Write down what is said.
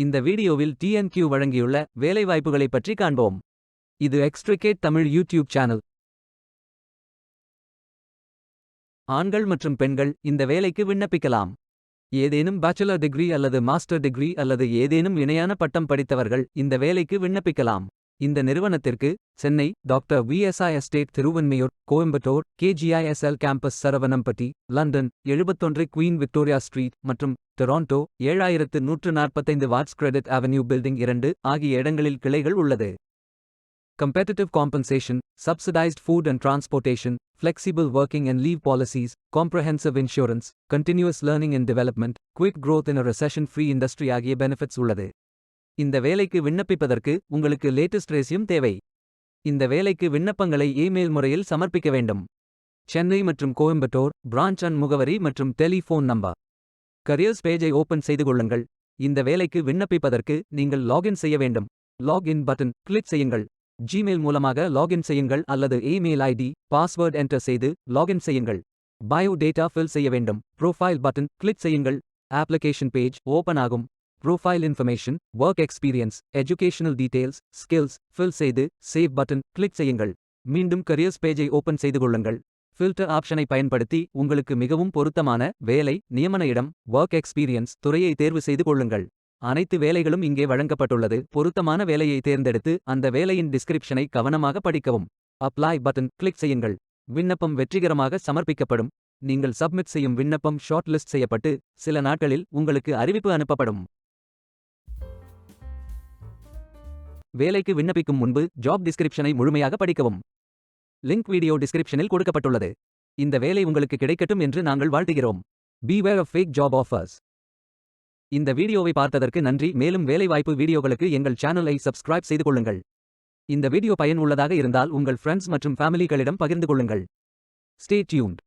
இந்த வீடியோவில் TNQ வழங்கியுள்ள வேலைவாய்ப்புகளை பற்றி காண்போம். இது எக்ஸ்ட்ரிகேட் தமிழ் யூடியூப் சேனல். ஆண்கள் மற்றும் பெண்கள் இந்த வேலைக்கு விண்ணப்பிக்கலாம். ஏதேனும் பேச்சுலர் டிகிரி அல்லது மாஸ்டர் டிகிரி அல்லது ஏதேனும் இணையான பட்டம் படித்தவர்கள் இந்த வேலைக்கு விண்ணப்பிக்கலாம். இந்த நிறுவனத்திற்கு Chennai doctor VSI estate Thiruvanmiyur, Coimbatore KGISL campus Saravanampatti, London 71 Queen Victoria street மற்றும் Toronto 7145 Watts credit avenue building 2 ஆகிய இடங்களில் கிளைகள் உள்ளது. Competitive compensation, subsidized food and transportation, flexible working and leave policies, comprehensive insurance, continuous learning and development, quick growth in a recession-free industry ஆகிய benefits உள்ளது. இந்த வேலைக்கு விண்ணப்பிப்பதற்கு உங்களுக்கு லேட்டஸ்ட் ரெஸ்யூம் தேவை. இந்த வேலைக்கு விண்ணப்பங்களை இமெயில் முறையில் சமர்ப்பிக்க வேண்டும். சென்னை மற்றும் கோயம்புத்தூர் பிரான்ச் அண்ட் முகவரி மற்றும் டெலிஃபோன் நம்பர். கரியர்ஸ் பேஜை ஓபன் செய்து கொள்ளுங்கள். இந்த வேலைக்கு விண்ணப்பிப்பதற்கு நீங்கள் லாகின் செய்ய வேண்டும். லாகின் பட்டன் கிளிக் செய்யுங்கள். ஜிமெயில் மூலமாக லாகின் செய்யுங்கள் அல்லது இமெயில் ஐடி பாஸ்வேர்ட் என்டர் செய்து லாகின் செய்யுங்கள். பயோ டேட்டா ஃபில் செய்ய வேண்டும். ப்ரொஃபைல் பட்டன் கிளிக் செய்யுங்கள். அப்ளிகேஷன் பேஜ் ஓபன் ஆகும். Profile information, work experience, educational details, skills fill செய்து சேவ் பட்டன் கிளிக் செய்யுங்கள். மீண்டும் கரியர்ஸ் பேஜை ஓபன் செய்து கொள்ளுங்கள். ஃபில்டர் ஆப்ஷனை பயன்படுத்தி உங்களுக்கு மிகவும் பொருத்தமான வேலை, நியமன இடம், ஒர்க் எக்ஸ்பீரியன்ஸ் துறையை தேர்வு செய்து கொள்ளுங்கள். அனைத்து வேலைகளும் இங்கே வழங்கப்பட்டுள்ளது. பொருத்தமான வேலையை தேர்ந்தெடுத்து அந்த வேலையின் டிஸ்கிரிப்ஷனை கவனமாக படிக்கவும். அப்ளை பட்டன் கிளிக் செய்யுங்கள். விண்ணப்பம் வெற்றிகரமாக சமர்ப்பிக்கப்படும். நீங்கள் சப்மிட் செய்யும் விண்ணப்பம் ஷார்ட் லிஸ்ட் செய்யப்பட்டு சில நாட்களில் உங்களுக்கு அறிவிப்பு அனுப்பப்படும். வேலைக்கு விண்ணப்பிக்கும் முன்பு ஜாப் டிஸ்கிரிப்ஷனை முழுமையாக படிக்கவும். லிங்க் வீடியோ டிஸ்கிரிப்ஷனில் கொடுக்கப்பட்டுள்ளது. இந்த வேலை உங்களுக்கு கிடைக்கட்டும் என்று நாங்கள் வாழ்த்துகிறோம். Beware of fake job offers. இந்த வீடியோவை பார்த்ததற்கு நன்றி. மேலும் வேலைவாய்ப்பு வீடியோகளுக்கு எங்கள் சேனலை சப்ஸ்கிரைப் செய்து கொள்ளுங்கள். இந்த வீடியோ பயன் உள்ளதாக இருந்தால் உங்கள் ஃப்ரெண்ட்ஸ் மற்றும் ஃபேமிலிகளிடம் பகிர்ந்து கொள்ளுங்கள். Stay tuned.